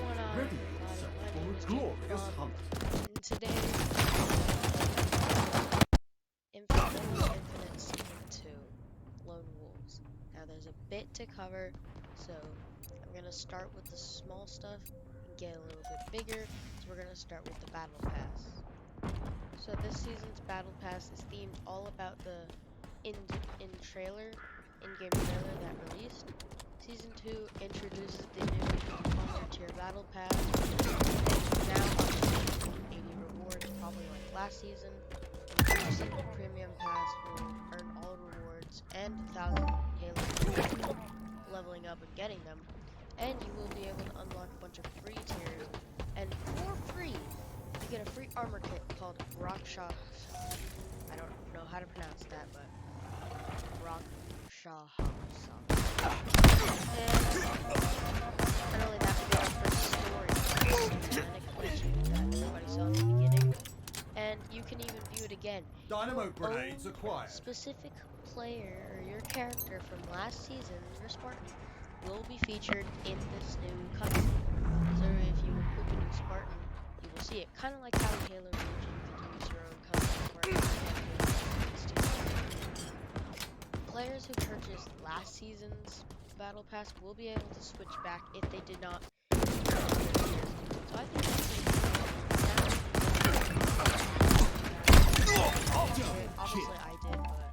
everyone, Ready, my set name is for a glorious hunt. and today Infinite Season 2, Lone Wolves. Now there's a bit to cover, so I'm going to start with the small stuff and get a little bit bigger, so we're going to start with the Battle Pass. So this season's Battle Pass is themed all about the in-game trailer that released. Season 2 introduces the new Honor Tier Battle Pass, now up to 80 rewards, probably like last season. The new Single Premium Pass will earn all rewards and 1,000 Halo leveling up and getting them, and you will be able to unlock a bunch of free tiers, and for free, you get a free armor kit called Raksha. I don't know how to pronounce that, but Raksha. And not only that, we got our first story, mechanic glitch that everybody saw in the beginning, and you can even view it again. Dynamo Your grenades own acquired. specific player or your character from last season, your Spartan, will be featured in this new cutscene. So if you equip a new Spartan, you will see it. Kind of like how in Halo Reach you could use your own custom Spartan. Players who purchased last season's Battle Pass will be able to switch back if they did not. So I think that's pretty cool. Obviously I did, but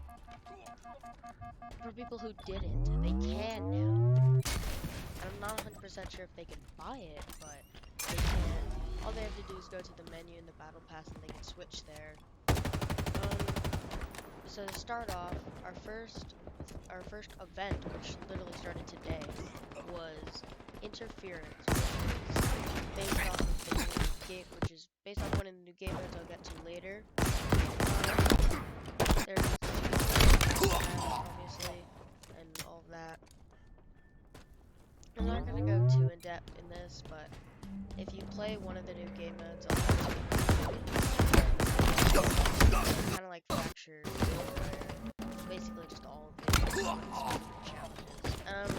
for people who didn't, they can now. I'm not 100% sure if they can buy it, but they can. All they have to do is go to the menu in the Battle Pass and they can switch there. So to start off, our first event, which literally started today, was Interference, which is based off one of the new game modes I'll get to later. There's obviously and all of that. I'm not gonna go too in depth in this, but if you play one of the new game modes, kind of like Fracture, basically just all of the challenges.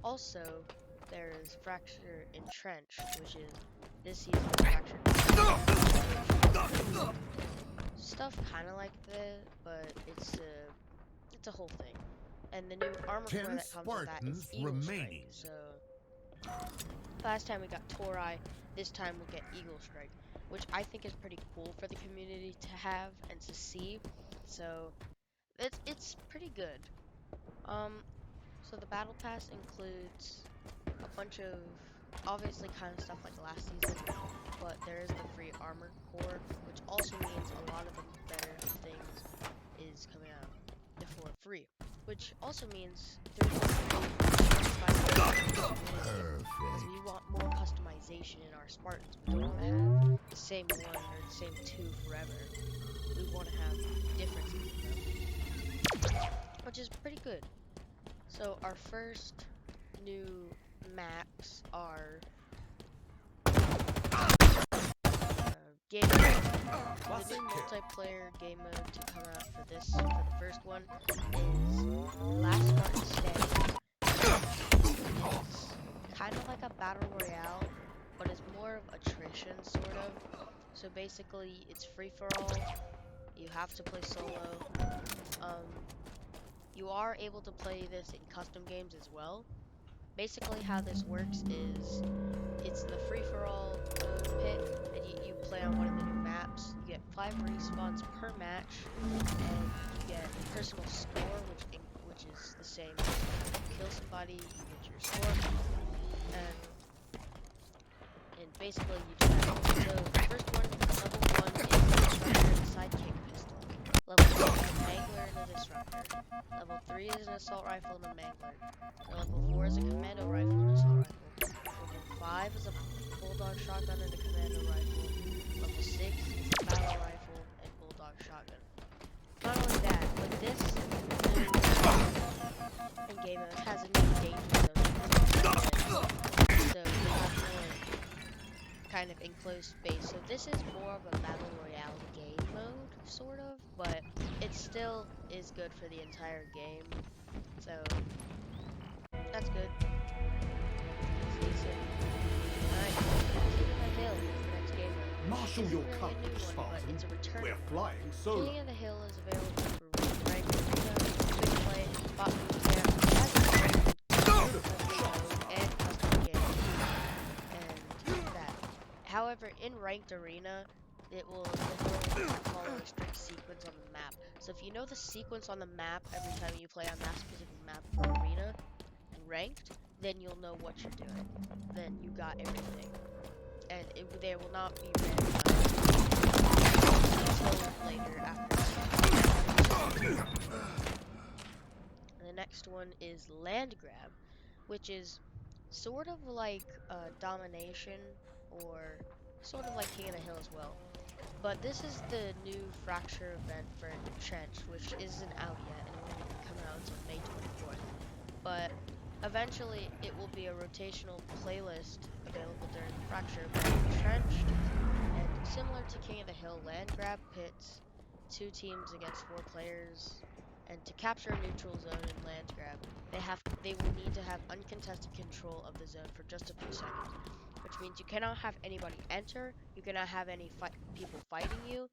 Also, there's Fracture Entrenched, which is this season's Fracture. Stuff kind of like this, but it's a whole thing. And the new armor core that comes with that is Eagle Strike. So last time we got Torai, this time we'll get Eagle Strike, which I think is pretty cool for the community to have and to see. So it's pretty good. So the Battle Pass includes a bunch of obviously kind of stuff like last season, but there is the free armor core, which also means a lot of the better things is coming out for free, which also means there's because we want more customization in our Spartans. We don't want to have the same one or the same two forever. We want to have differences in them, which is pretty good. So our first new maps are game mode. The new multiplayer game mode to come out for the first one is Last Spartan Standing. It's kind of like a battle royale, but it's more of attrition sort of. So basically, it's free for all. You have to play solo. You are able to play this in custom games as well. Basically how this works is it's the free-for-all pit, and you play on one of the new maps. You get 5 respawns per match, and you get personal score, which is the same. If you kill somebody, you get your score, and basically you do that. So the first one, level 1, is the sidekick pistol. Level 2 is a mangler and a disruptor. Level 3 is an assault rifle and a mangler. Level 4 is a commando rifle and assault rifle. Level 5 is a bulldog shotgun and a commando rifle. Level 6 is a battle rifle and bulldog shotgun. Not only that, but this new game mode has a new danger zone. So you have more kind of enclosed space. So this is more of a battle royale game mode, sort of, but it still is good for the entire game. So that's good. It's decent. Show isn't your really a courage, new one, but Spartan. it's a returning We're one. flying solo. King of the Hill is available for ranked arena, quick play, bot boot camp, has a country mode, and custom game, and that. However, in ranked arena, it will follow a strict sequence on the map. So if you know the sequence on the map every time you play on that specific map for arena and ranked, then you'll know what you're doing. Then you got everything. And there will not be randomized until later after. And the next one is land grab, which is sort of like domination or sort of like King of the Hill as well. But this is the new fracture event for Entrenched, which isn't out yet and it won't even come out until May 24th. But eventually it will be a rotational playlist available during the fracture event Entrenched. And similar to King of the Hill, land grab pits 2 teams against 4 players. And to capture a neutral zone in land grab, they will need to have uncontested control of the zone for just a few seconds, which means you cannot have anybody enter, you cannot have any people fighting you,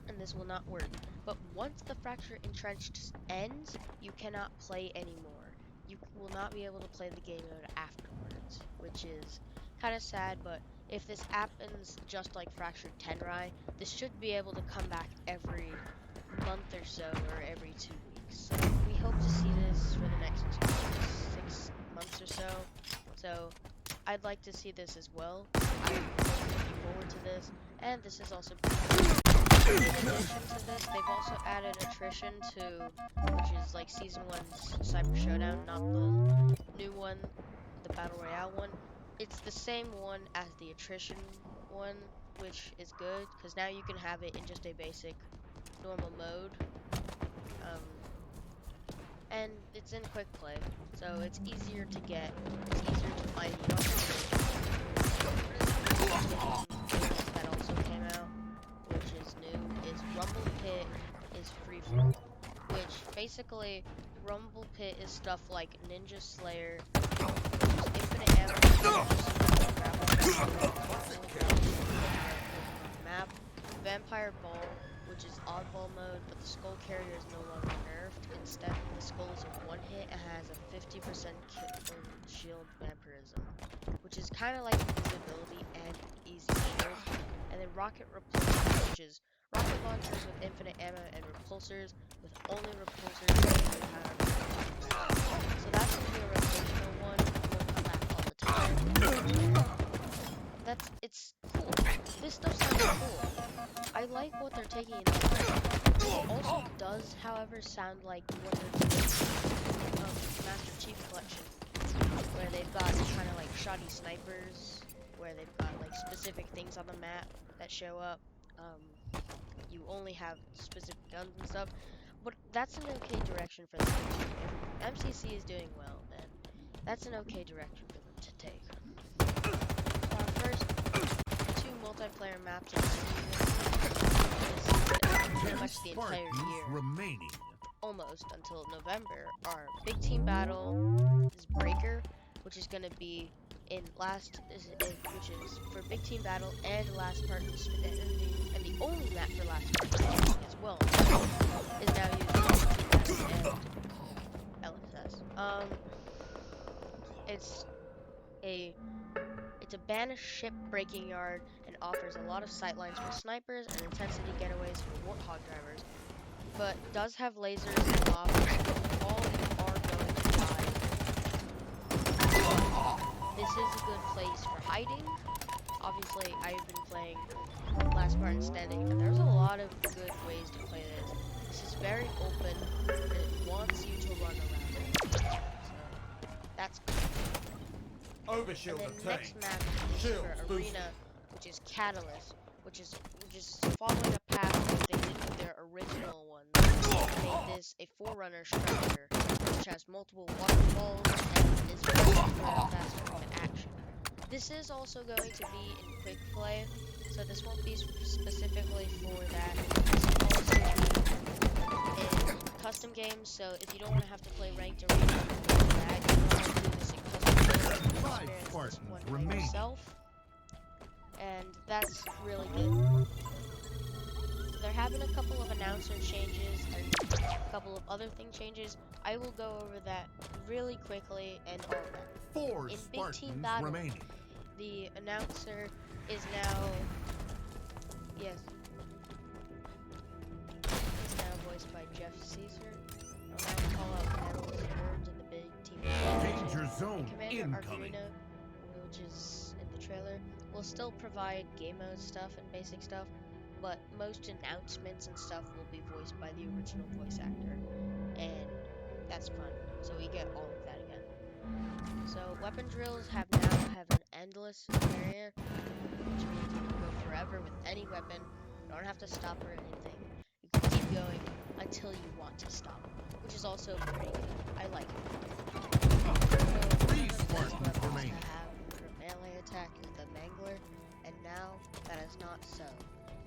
and this will not work. But once the fracture entrenched ends, you cannot play anymore. You will not be able to play the game mode afterwards, which is kind of sad, but if this happens just like Fractured Tenrai, this should be able to come back every month or so, or every 2 weeks. So we hope to see this for the next 6 months or so. So I'd like to see this as well. I'm looking forward to this, and this is also in addition to this, they've also added attrition to, which is like Season 1's Cyber Showdown, not the new one, the Battle Royale one. It's the same one as the attrition one, which is good, because now you can have it in just a basic, normal mode. And it's in quick play, so it's easier to get, it's easier to find. You don't have to that also came out, which is new, is Rumble Pit is freeform, which basically Rumble Pit is stuff like Ninja Slayer, which is infinite ammo, map, Vampire Ball, which is oddball mode, but the skull carrier is no longer nerfed. Instead, the skull is a one hit and has a 50% kill shield vampirism, which is kind of like invisibility and easy shield. And then Rocket Repulsor, which is rocket launchers with infinite ammo and repulsors with only repulsors and power. So that's gonna be a rotational one. It won't come back all the time. It's cool. This stuff sounds cool. I like what they're taking in. It also does, however, sound like what they're doing Master Chief Collection, where they've got kind of like shoddy snipers, where they've got like specific things on the map that show up. You only have specific guns and stuff, but that's an okay direction for them. If MCC is doing well, then that's an okay direction for them to take. First, 2 multiplayer maps in the season, pretty much the entire year, remaining. almost until November, are Big Team Battle, is Breaker, which is going to be in which is for Big Team Battle and Last Part, and the only map for Last Part as well, is now using and LSS. It's a banished ship breaking yard and offers a lot of sightlines for snipers and intensity getaways for warthog drivers, but does have lasers and lava. All are going to die. This is a good place for hiding. Obviously, I've been playing Last Spartan Standing, and there's a lot of good ways to play this. This is very open, and it wants you to run around. So, that's cool. Overshield and then next obtained. map is Shield for Arena, which is Catalyst, which is following a path that they did with their original ones. They made this a forerunner structure, which has multiple waterfalls and is very fast movement action. This is also going to be in quick play, so this won't be specifically for that. This will also be in custom games, so if you don't want to have to play ranked arena, you can do this in custom games. Experience this one by yourself. and that's really good. They're having a couple of announcer changes and a couple of other thing changes. I will go over that really quickly and all of that. 4 In Big Team Spartans Battle, remaining. the announcer is now, yes, is now voiced by Jeff Caesar. I'll now call out medals and words in the Big Team Battle. Danger zone Commander incoming. Arduino, which is in the trailer, will still provide game mode stuff and basic stuff, but most announcements and stuff will be voiced by the original voice actor, and that's fun. So we get all of that again. So weapon drills have an endless area, which means you can go forever with any weapon. You don't have to stop or anything. You can keep going until you want to stop, which is also pretty good. I like it. So, 3 one of the best Spartans weapons remaining. to have for melee attack is the Mangler, and now that is not so.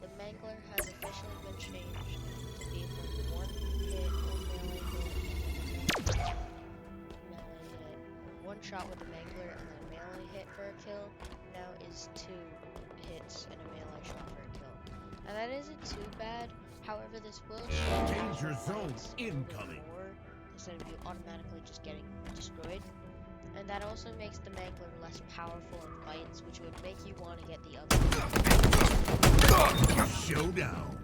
The Mangler has officially been changed to be from one hit or melee hit. One shot with the Mangler and then melee hit for a kill now is 2 hits and a melee shot for a kill. Now that isn't too bad. However, this will show Danger actual zone fights a little bit incoming. more instead of you automatically just getting destroyed. And that also makes the Mangler less powerful in fights, which would make you want to get the other. Showdown.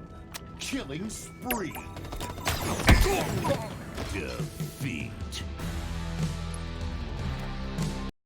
Killing spree. Defeat.